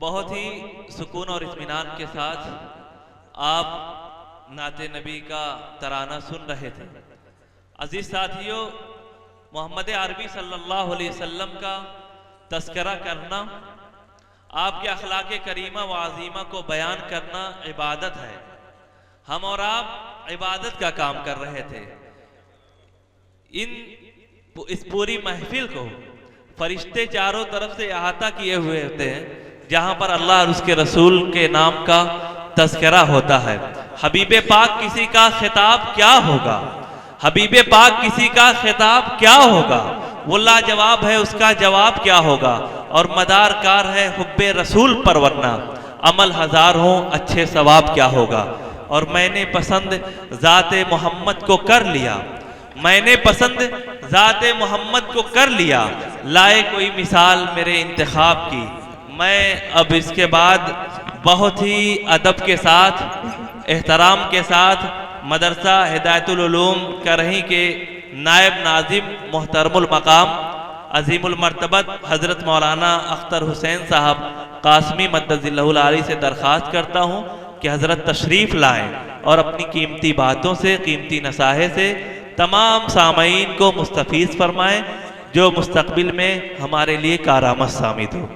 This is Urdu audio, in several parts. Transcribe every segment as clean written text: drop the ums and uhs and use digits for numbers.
بہت ہی سکون اور اطمینان کے ساتھ آپ نعت نبی کا ترانہ سن رہے تھے۔ عزیز ساتھیو، محمد عربی صلی اللہ علیہ وسلم کا تذکرہ کرنا، آپ کے اخلاق کریمہ و عظیمہ کو بیان کرنا عبادت ہے۔ ہم اور آپ عبادت کا کام کر رہے تھے۔ اس پوری محفل کو فرشتے چاروں طرف سے احاطہ کیے ہوئے ہوتے ہیں، جہاں پر اللہ اور اس کے رسول کے نام کا تذکرہ ہوتا ہے۔ حبیب پاک کسی کا خطاب کیا ہوگا؟ حبیب پاک کسی کا خطاب کیا ہوگا؟ وہ لاجواب ہے، اس کا جواب کیا ہوگا؟ اور مدار کار ہے حب رسول پر، ورنہ عمل ہزار ہوں اچھے ثواب کیا ہوگا؟ اور میں نے پسند ذات محمد کو کر لیا، میں نے پسند ذات محمد کو کر لیا، لائے کوئی مثال میرے انتخاب کی۔ میں اب اس کے بعد بہت ہی ادب کے ساتھ، احترام کے ساتھ مدرسہ ہدایت العلوم کرہیں کے نائب ناظم محترم المقام عظیم المرتبت حضرت مولانا اختر حسین صاحب قاسمی مدد اللہ العالی سے درخواست کرتا ہوں کہ حضرت تشریف لائیں اور اپنی قیمتی باتوں سے، قیمتی نصائح سے تمام سامعین کو مستفیض فرمائیں، جو مستقبل میں ہمارے لیے کارآمد ثابت ہو۔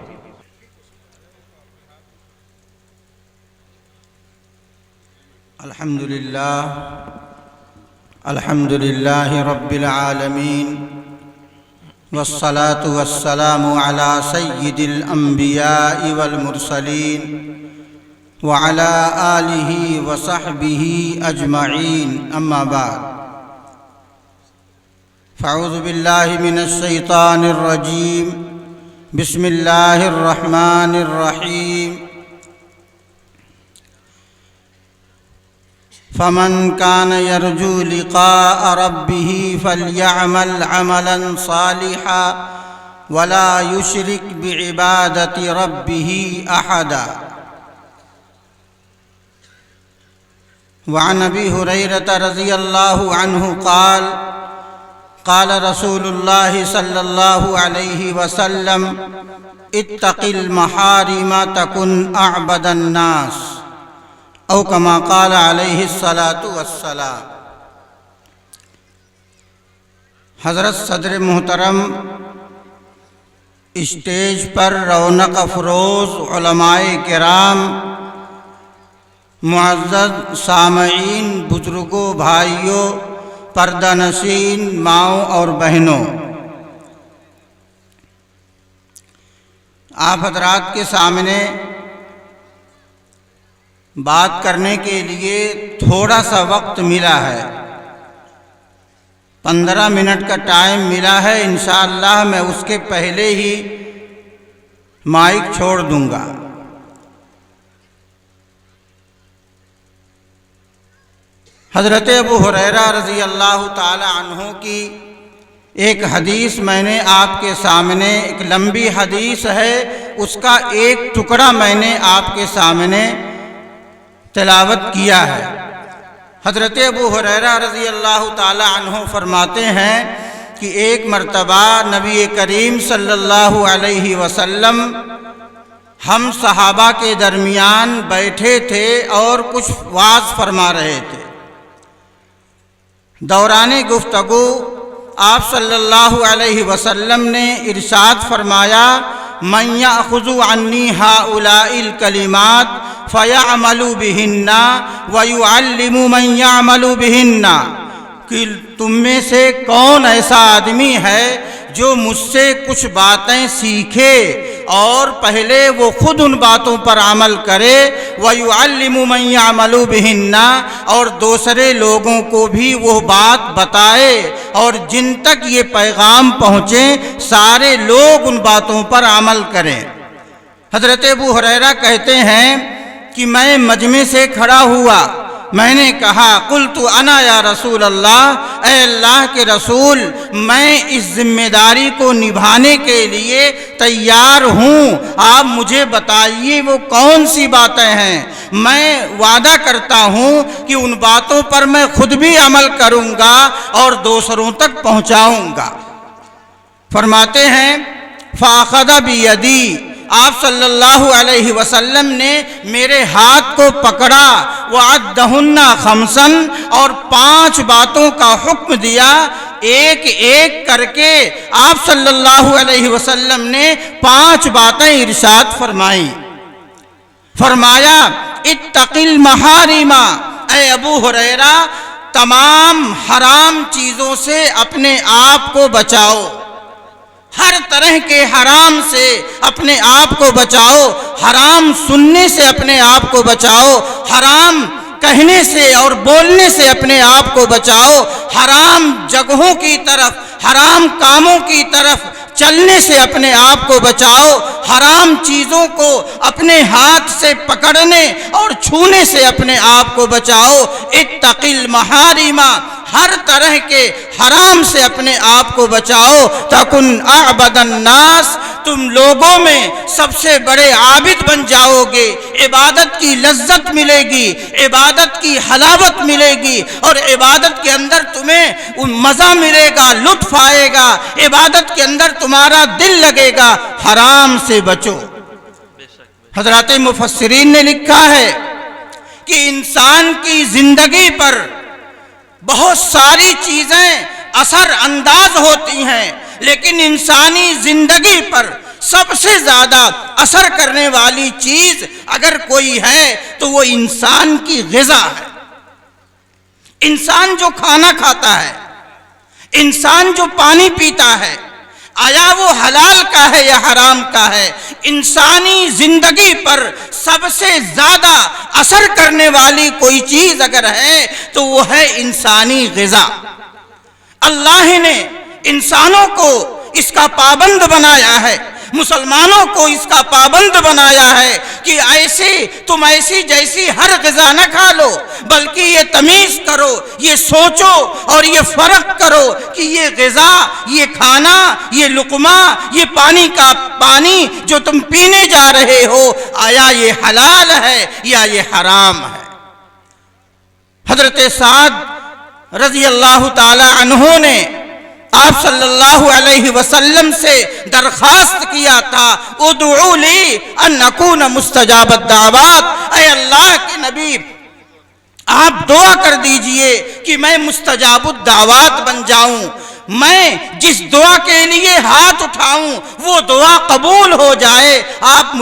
الحمد للہ رب العالمین، والصلاة والسلام على سید الانبیاء والمرسلین وعلى آلہ وصحبہ اجمعین، اما بعد فاعوذ باللہ من الشیطان الرجیم، بسم اللہ الرحمن الرحیم۔ فمن كان يرجو لقاء ربه فليعمل عملا صالحا ولا يشرك بعبادة ربه أحدا۔ وعن أبي هريرة رضي الله عنه قال قال رسول الله صلى الله عليه وسلم اتق المحارم تكن أعبد الناس، او کما قال علیہ الصلاۃ والسلام۔ حضرت صدر محترم، اسٹیج پر رونق افروز علماء کرام، معزز سامعین، بزرگوں، بھائیوں، پردہ نشین ماؤں اور بہنوں، آپ حضرات کے سامنے بات کرنے کے لیے تھوڑا سا وقت ملا ہے، 15 منٹ کا ٹائم ملا ہے۔ انشاءاللہ میں اس کے پہلے ہی مائک چھوڑ دوں گا۔ حضرت ابو ہریرہ رضی اللہ تعالی عنہ کی ایک حدیث میں نے آپ کے سامنے، ایک لمبی حدیث ہے، اس کا ایک ٹکڑا میں نے آپ کے سامنے تلاوت کیا ہے۔ حضرت ابو ہریرہ رضی اللہ تعالی عنہ فرماتے ہیں کہ ایک مرتبہ نبی کریم صلی اللہ علیہ وسلم ہم صحابہ کے درمیان بیٹھے تھے اور کچھ وعظ فرما رہے تھے۔ دوران گفتگو آپ صلی اللہ علیہ وسلم نے ارشاد فرمایا، من یأخذ عنی ہؤلاء الکلمات فَيَعْمَلُ بِهِنَّ وَيُعَلِّمُ مَنْ يَعْمَلُ بِهِنَّ، کہ تم میں سے کون ایسا آدمی ہے جو مجھ سے کچھ باتیں سیکھے اور پہلے وہ خود ان باتوں پر عمل کرے، وَيُعَلِّمُ مَنْ يَعْمَلُ بِهِنَّ، اور دوسرے لوگوں کو بھی وہ بات بتائے، اور جن تک یہ پیغام پہنچے سارے لوگ ان باتوں پر عمل کریں۔ حضرت ابو ہریرہ کہتے ہیں کہ میں مجمع سے کھڑا ہوا، میں نے کہا قلت انا یا رسول اللہ، اے اللہ کے رسول، میں اس ذمہ داری کو نبھانے کے لیے تیار ہوں، آپ مجھے بتائیے وہ کون سی باتیں ہیں، میں وعدہ کرتا ہوں کہ ان باتوں پر میں خود بھی عمل کروں گا اور دوسروں تک پہنچاؤں گا۔ فرماتے ہیں فَأَخَذَ بِيَدِي، آپ صلی اللہ علیہ وسلم نے میرے ہاتھ کو پکڑا، وعدہن خمسن، اور 5 باتوں کا حکم دیا، ایک ایک کر کے آپ صلی اللہ علیہ وسلم نے 5 باتیں ارشاد فرمائیں۔ فرمایا اتق المحارم، اے ابو ہریرہ تمام حرام چیزوں سے اپنے آپ کو بچاؤ، ہر طرح کے حرام سے اپنے آپ کو بچاؤ، حرام سننے سے اپنے آپ کو بچاؤ، حرام کہنے سے اور بولنے سے اپنے آپ کو بچاؤ، حرام جگہوں کی طرف، حرام کاموں کی طرف چلنے سے اپنے آپ کو بچاؤ، حرام چیزوں کو اپنے ہاتھ سے پکڑنے اور چھونے سے اپنے آپ کو بچاؤ۔ اتق المحارم، ہر طرح کے حرام سے اپنے آپ کو بچاؤ۔ تکن اعبد الناس، تم لوگوں میں سب سے بڑے عابد بن جاؤ گے، عبادت کی لذت ملے گی، عبادت کی حلاوت ملے گی، اور عبادت کے اندر تمہیں مزہ ملے گا، لطف آئے گا، عبادت کے اندر تمہارا دل لگے گا۔ حرام سے بچو۔ حضرات مفسرین نے لکھا ہے کہ انسان کی زندگی پر بہت ساری چیزیں اثر انداز ہوتی ہیں، لیکن انسانی زندگی پر سب سے زیادہ اثر کرنے والی چیز اگر کوئی ہے تو وہ انسان کی غذا ہے۔ انسان جو کھانا کھاتا ہے، انسان جو پانی پیتا ہے، آیا وہ حلال کا ہے یا حرام کا ہے؟ انسانی زندگی پر سب سے زیادہ اثر کرنے والی کوئی چیز اگر ہے تو وہ ہے انسانی غذا۔ اللہ نے انسانوں کو اس کا پابند بنایا ہے، مسلمانوں کو اس کا پابند بنایا ہے کہ تم ایسی جیسی ہر غذا نہ کھا لو، بلکہ یہ تمیز کرو، یہ سوچو اور یہ فرق کرو کہ یہ غذا، یہ کھانا، یہ لقمہ، یہ پانی کا پانی جو تم پینے جا رہے ہو، آیا یہ حلال ہے یا یہ حرام ہے؟ حضرت سعد رضی اللہ تعالی عنہ نے آپ صلی اللہ علیہ وسلم سے درخواست کیا تھا، ادعو لی ان اکون مستجاب الدعوات، اے اللہ کے نبی آپ دعا کر دیجئے کہ میں مستجاب الدعوات بن جاؤں، میں جس دعا کے لیے ہاتھ اٹھاؤں وہ دعا قبول ہو جائے، آپ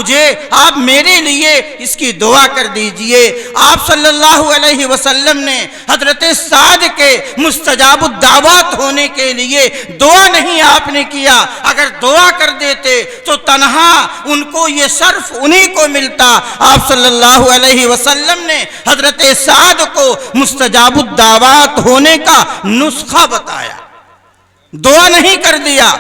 میرے لیے اس کی دعا کر دیجئے۔ آپ صلی اللہ علیہ وسلم نے حضرت سعد کے مستجاب الدعوات ہونے کے لیے دعا نہیں آپ نے کیا، اگر دعا کر دیتے تو تنہا ان کو یہ شرف انہی کو ملتا۔ آپ صلی اللہ علیہ وسلم نے حضرت سعد کو مستجاب الدعوات ہونے کا نسخہ بتایا، دعا نہیں کر دیا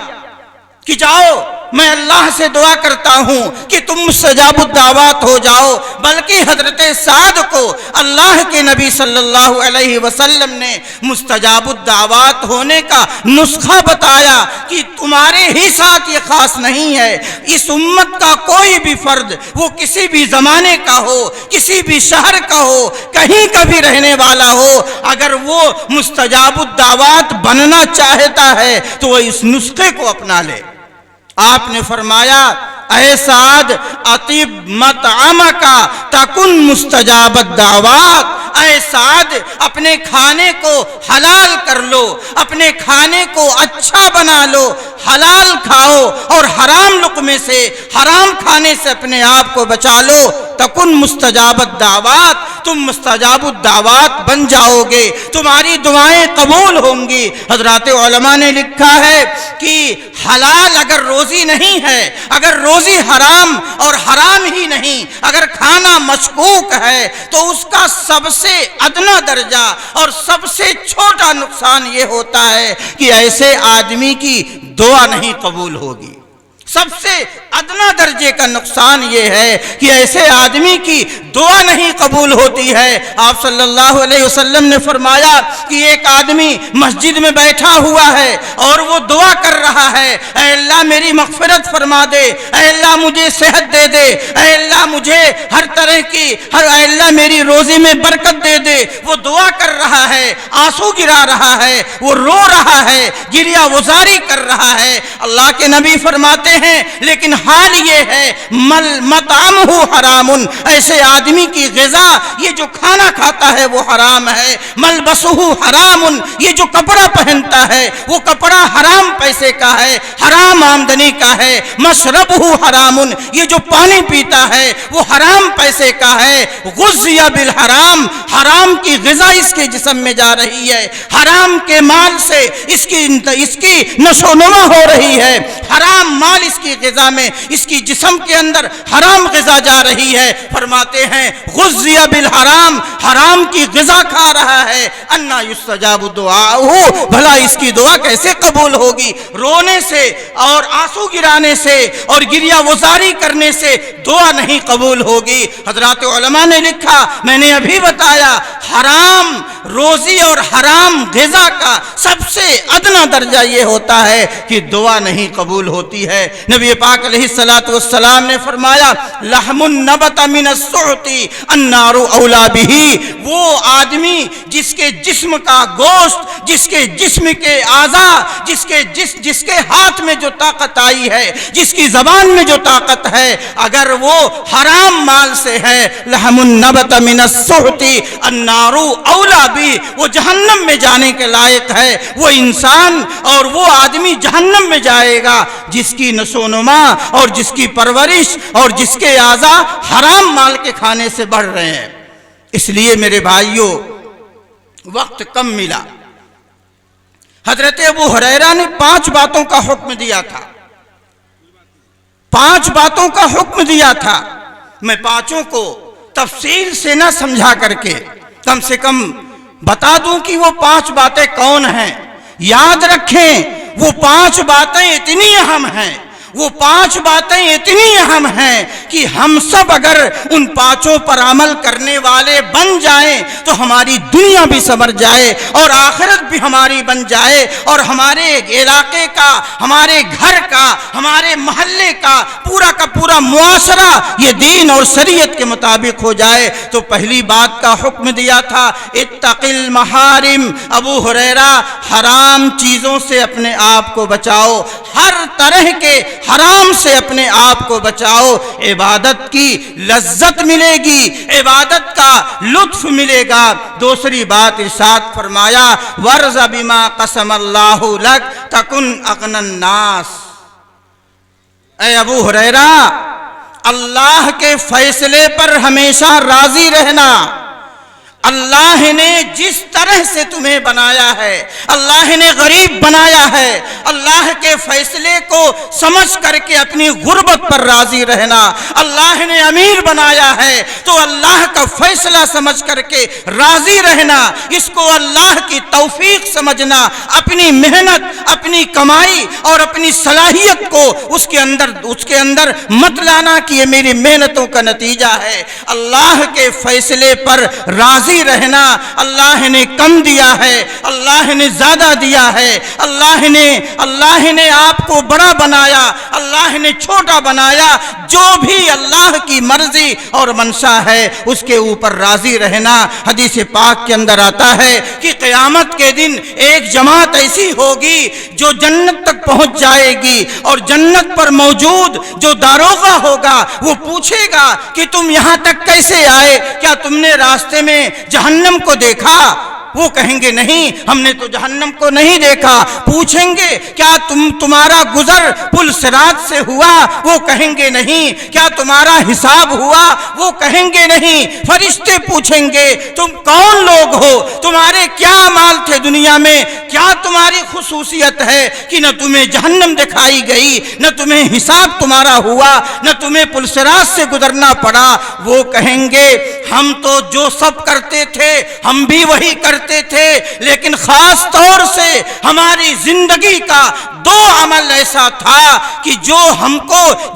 کہ جاؤ میں اللہ سے دعا کرتا ہوں کہ تم مستجاب الدعوات ہو جاؤ، بلکہ حضرت سعد کو اللہ کے نبی صلی اللہ علیہ وسلم نے مستجاب الدعوات ہونے کا نسخہ بتایا کہ تمہارے ہی ساتھ یہ خاص نہیں ہے، اس امت کا کوئی بھی فرد، وہ کسی بھی زمانے کا ہو، کسی بھی شہر کا ہو، کہیں کا بھی رہنے والا ہو، اگر وہ مستجاب الدعوات بننا چاہتا ہے تو وہ اس نسخے کو اپنا لے۔ آپ نے فرمایا اے سعد اطیب مطعمک تکن مستجاب الدعوات، اے سعد اپنے کھانے کو حلال کر لو، اپنے کھانے کو اچھا بنا لو، حلال کھاؤ اور حرام لقمے سے، حرام کھانے سے اپنے آپ کو بچا لو، تکن مستجاب الدعوات، تم مستجاب الدعوات بن جاؤ گے، تمہاری دعائیں قبول ہوں گی۔ حضرات علماء نے لکھا ہے کہ حلال اگر روزی نہیں ہے، اگر روزی حرام اور حرام ہی نہیں، اگر کھانا مشکوک ہے تو اس کا سب سے ادنا درجہ اور سب سے چھوٹا نقصان یہ ہوتا ہے کہ ایسے آدمی کی دعا نہیں قبول ہوگی۔ سب سے ادنا درجے کا نقصان یہ ہے کہ ایسے آدمی کی دعا نہیں قبول ہوتی ہے۔ آپ صلی اللہ علیہ وسلم نے فرمایا کہ ایک آدمی مسجد میں بیٹھا ہوا ہے اور وہ دعا کر رہا ہے، اے اللہ میری مغفرت فرما دے، اے اللہ مجھے صحت دے دے، اے اللہ مجھے ہر طرح کی اے اللہ میری روزی میں برکت دے دے۔ وہ دعا کر رہا ہے، آنسو گرا رہا ہے، وہ رو رہا ہے، گریہ وزاری کر رہا ہے۔ اللہ کے نبی فرماتے ہیں لیکن حال یہ ہے مطعمہ حرام، ایسے آدمی کی غذا، یہ جو کھانا کھاتا ہے وہ حرام ہے، ملبسہ حرام، یہ جو کپڑا پہنتا ہے وہ کپڑا حرام پیسے کا ہے، حرام آمدنی کا ہے، مشربہ حرام، یہ جو پانی پیتا ہے وہ حرام پیسے کا ہے، غذی بالحرام، حرام کی غذا اس کے جسم میں جا رہی ہے، حرام کے مال سے اس کی نشو و نما ہو رہی ہے، حرام مال اس کی غذا میں، اس کی جسم کے اندر حرام غذا جا رہی ہے۔ فرماتے ہیں غذی بالحرام، حرام کی غذا کھا رہا ہے، انا یستجاب دعاؤہ، بھلا اس کی دعا کیسے قبول ہوگی؟ رونے سے اور آنسو گرانے سے اور گریہ وزاری کرنے سے دعا نہیں قبول ہوگی۔ حضرات علماء نے لکھا، میں نے ابھی بتایا، حرام روزی اور حرام غذا کا سب سے ادنا درجہ یہ ہوتا ہے کہ دعا نہیں قبول ہوتی ہے۔ نبی پاک علیہ السلام نے فرمایا لحم النبت من السحت النار اولا بہ، وہ آدمی جس کے جسم کا گوشت، جس کے جسم کے اعضاء، جس کے ہاتھ میں جو طاقت آئی ہے، جس کی زبان میں جو طاقت ہے، اگر وہ حرام مال سے ہے، لحم النبت من السحت النار اولا بہ، وہ جہنم میں جانے کے لائق ہے۔ وہ انسان اور وہ آدمی جہنم میں جائے گا جس کی نشو و نما اور جس کی پرورش اور جس کے اعضاء حرام مال کے کھانے سے بڑھ رہے ہیں۔ اس لیے میرے بھائیوں، وقت کم ملا، حضرت ابو ہریرہ نے 5 باتوں کا حکم دیا تھا، 5 باتوں کا حکم دیا تھا۔ میں 5 کو تفصیل سے نہ سمجھا کر کے کم سے کم بتا دوں کہ وہ 5 باتیں کون ہیں۔ یاد رکھیں، وہ 5 باتیں اتنی اہم ہیں، وہ 5 باتیں اتنی اہم ہیں کہ ہم سب اگر ان 5 پر عمل کرنے والے بن جائیں تو ہماری دنیا بھی سنور جائے اور آخرت بھی ہماری بن جائے، اور ہمارے علاقے کا، ہمارے گھر کا، ہمارے محلے کا پورا معاشرہ یہ دین اور شریعت کے مطابق ہو جائے۔ تو پہلی بات کا حکم دیا تھا اتق المحارم، ابو ہریرہ حرام چیزوں سے اپنے آپ کو بچاؤ، ہر طرح کے حرام سے اپنے آپ کو بچاؤ، عبادت کی لذت ملے گی، عبادت کا لطف ملے گا۔ دوسری بات ارشاد فرمایا ورض بما قسم اللہ لک تکن اغنی الناس، اے ابو ہریرہ اللہ کے فیصلے پر ہمیشہ راضی رہنا۔ اللہ نے جس طرح سے تمہیں بنایا ہے، اللہ نے غریب بنایا ہے، اللہ کے فیصلے کو سمجھ کر کے اپنی غربت پر راضی رہنا۔ اللہ نے امیر بنایا ہے تو اللہ کا فیصلہ سمجھ کر کے راضی رہنا، اس کو اللہ کی توفیق سمجھنا، اپنی محنت، اپنی کمائی اور اپنی صلاحیت کو اس کے اندر مت لانا کہ یہ میری محنتوں کا نتیجہ ہے۔ اللہ کے فیصلے پر راضی رہنا، اللہ نے کم دیا ہے، اللہ نے زیادہ دیا ہے، اللہ نے آپ کو بڑا بنایا، اللہ نے چھوٹا بنایا، جو بھی اللہ کی مرضی اور منشا ہے اس کے اوپر راضی رہنا۔ حدیث پاک کے اندر آتا ہے کہ قیامت کے دن ایک جماعت ایسی ہوگی جو جنت تک پہنچ جائے گی، اور جنت پر موجود جو داروغہ ہوگا وہ پوچھے گا کہ تم یہاں تک کیسے آئے، کیا تم نے راستے میں جہنم کو دیکھا؟ وہ کہیں گے نہیں، ہم نے تو جہنم کو نہیں دیکھا۔ پوچھیں گے کیا تمہارا گزر پل صراط سے ہوا؟ وہ کہیں گے نہیں۔ کیا تمہارا حساب ہوا؟ وہ کہیں گے نہیں۔ فرشتے پوچھیں گے تم کون لوگ ہو، تمہارے کیا اعمال تھے دنیا میں، کیا تمہاری خصوصیت ہے کہ نہ تمہیں جہنم دکھائی گئی، نہ تمہیں حساب تمہارا ہوا، نہ تمہیں پل صراط سے گزرنا پڑا؟ وہ کہیں گے ہم تو جو سب کرتے تھے ہم بھی وہی کرتے تھے، لیکن خاص طور سے ہماری زندگی کا 2 عمل ایسا تھا کہ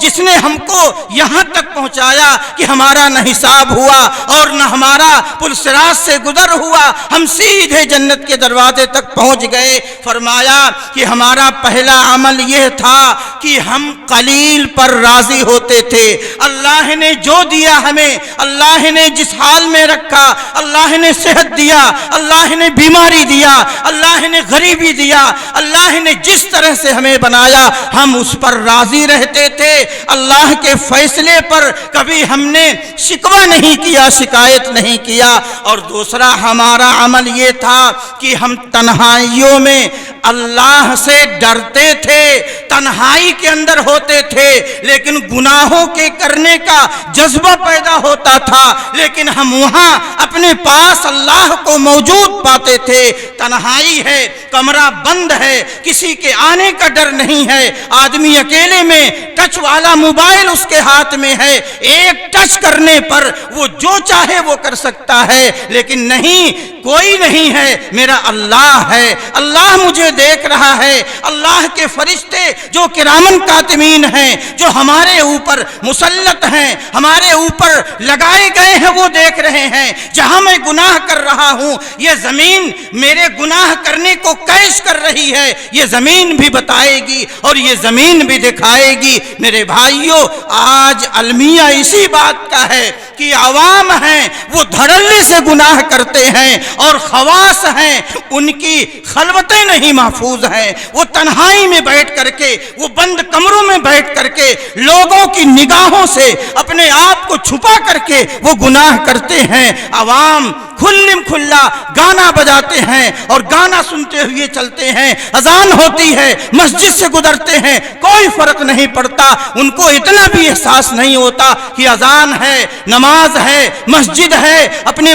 جس نے ہم کو یہاں تک پہنچایا کہ ہمارا نہ حساب ہوا اور نہ ہمارا پل صراط سے گزر ہوا، ہم سیدھے جنت کے دروازے تک پہنچ گئے۔ فرمایا کہ ہمارا پہلا عمل یہ تھا کہ ہم قلیل پر راضی ہوتے تھے۔ اللہ نے جو دیا ہمیں، اللہ نے جس حال میں رکھا، اللہ نے صحت دیا، اللہ نے بیماری دیا، اللہ نے غریبی دیا، اللہ نے جس طرح طرح سے ہمیں بنایا ہم اس پر راضی رہتے تھے، اللہ کے فیصلے پر کبھی ہم نے شکوہ نہیں کیا، شکایت نہیں کیا۔ اور دوسرا ہمارا عمل یہ تھا کہ ہم تنہائیوں میں اللہ سے ڈرتے تھے، تنہائی کے اندر ہوتے تھے لیکن گناہوں کے کرنے کا جذبہ پیدا ہوتا تھا، لیکن ہم وہاں اپنے پاس اللہ کو موجود پاتے تھے۔ تنہائی ہے، کمرہ بند ہے، کسی کے آنے کا ڈر نہیں ہے، آدمی اکیلے میں ٹچ والا موبائل اس کے ہاتھ میں ہے، ایک ٹچ کرنے پر وہ جو چاہے وہ کر سکتا ہے، لیکن نہیں، کوئی نہیں ہے، میرا اللہ ہے، اللہ مجھے دیکھ رہا ہے۔ اللہ کے فرشتے جو کرامن کاتبین ہیں، جو ہمارے اوپر مسلط ہیں، ہمارے اوپر لگائے گئے ہیں، وہ دیکھ رہے ہیں۔ جہاں میں گناہ کر رہا ہوں، یہ زمین میرے گناہ کرنے کو کیش کر رہی ہے، یہ زمین بھی بتائے گی اور یہ زمین بھی دکھائے گی۔ میرے بھائیوں، آج المیہ اسی بات کا ہے کہ عوام ہیں وہ دھڑلے سے گناہ کرتے ہیں، اور خواص ہیں ان کی خلوتیں نہیں محفوظ ہیں، وہ تنہائی میں بیٹھ کر کے، وہ بند کمروں میں بیٹھ کر کے لوگوں کی نگاہوں سے اپنے آپ کو چھپا کر کے وہ گناہ کرتے ہیں۔ عوام کھلم کھلا گانا بجاتے ہیں اور گانا سنتے ہوئے چلتے ہیں، اذان ہوتی ہے مسجد سے گزرتے ہیں، کوئی فرق نہیں پڑتا، ان کو اتنا بھی احساس نہیں ہوتا کہ اذان ہے، نماز ہے، مسجد ہے۔ اپنے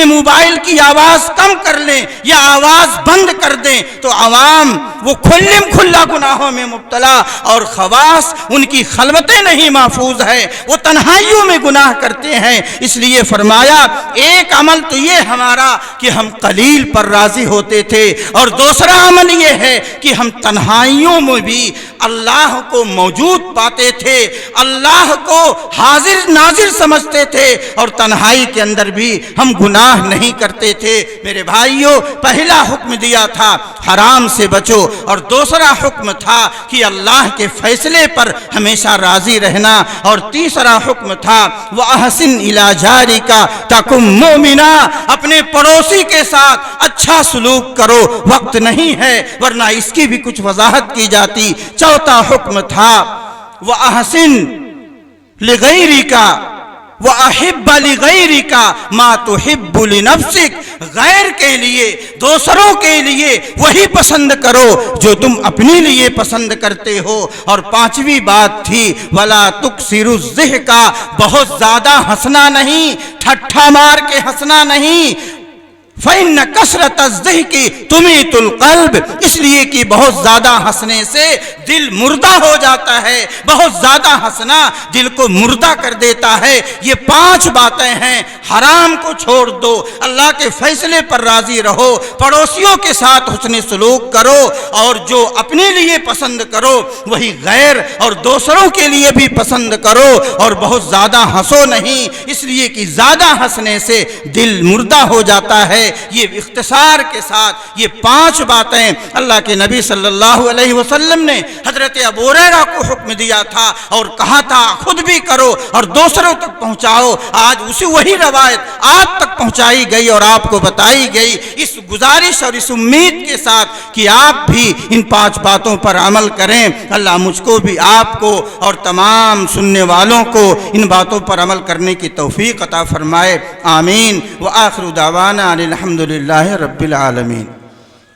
موبائل کی آواز کم کر لیں یا آواز بند کر دیں تو عوام وہ کھلم کھلا گناہوں میں مبتلا، اور خواص ان کی خلوتیں نہیں محفوظ ہے، وہ تنہائیوں میں گناہ کرتے ہیں۔ اس لیے فرمایا ایک عمل تو یہ ہمارا کہ ہم قلیل پر راضی ہوتے تھے، اور دوسرا عمل یہ ہے کہ ہم تنہائیوں میں بھی اللہ کو موجود پاتے تھے، اللہ کو حاضر ناظر سمجھتے تھے، اور تنہائی کے اندر بھی ہم گناہ نہیں کرتے تھے۔ میرے بھائیوں، پہلا حکم دیا تھا حرام سے بچو، اور دوسرا حکم تھا کہ اللہ کے فیصلے پر ہمیشہ راضی رہنا، اور تیسرا حکم تھا وَأَحْسِنْ إِلَىٰ جَارِكَ تَكُن مُؤْمِنًا، اپنے پڑوسی کے ساتھ اچھا سلوک کرو۔ وقت نہیں ہے ورنہ اس کی بھی کچھ وضاحت کی جاتی۔ چوتھا حکم تھا وَأَحْسِنْ لِغَيْرِكَ وَأَحِبَّ لِغَيْرِكَ مَا تُحِبُّ لِنَفْسِكَ، غیر کے لیے، دوسروں کے لیے وہی پسند کرو جو تم اپنے لیے پسند کرتے ہو۔ اور پانچویں بات تھی وَلَا تُكْثِرُ الضِّحْكَ، بہت زیادہ ہنسنا نہیں، ٹھٹھا مار کے ہنسنا نہیں۔ فَإِنَّ كَثْرَةَ الضِّحْكِ تُمِيتُ الْقَلْبَ، اس لیے کہ بہت زیادہ ہنسنے سے دل مردہ ہو جاتا ہے، بہت زیادہ ہنسنا دل کو مردہ کر دیتا ہے۔ یہ پانچ باتیں ہیں، حرام کو چھوڑ دو، اللہ کے فیصلے پر راضی رہو، پڑوسیوں کے ساتھ حسن سلوک کرو، اور جو اپنے لیے پسند کرو وہی غیر اور دوسروں کے لیے بھی پسند کرو، اور بہت زیادہ ہنسو نہیں، اس لیے کہ زیادہ ہنسنے سے دل مردہ ہو جاتا ہے۔ یہ اختصار کے ساتھ یہ پانچ باتیں اللہ کے نبی صلی اللہ علیہ وسلم نے حضرت ابو ہریرہ کو حکم دیا تھا اور کہا تھا خود بھی کرو اور دوسروں تک پہنچاؤ۔ آج وہی روایت آپ تک پہنچائی گئی اور آپ کو بتائی گئی، اس گزارش اور اس امید کے ساتھ کہ آپ بھی ان پانچ باتوں پر عمل کریں۔ اللہ مجھ کو بھی، آپ کو اور تمام سننے والوں کو ان باتوں پر عمل کرنے کی توفیق عطا فرمائے، آمین۔ وآخر دعوانا الحمد للہ رب العالمین۔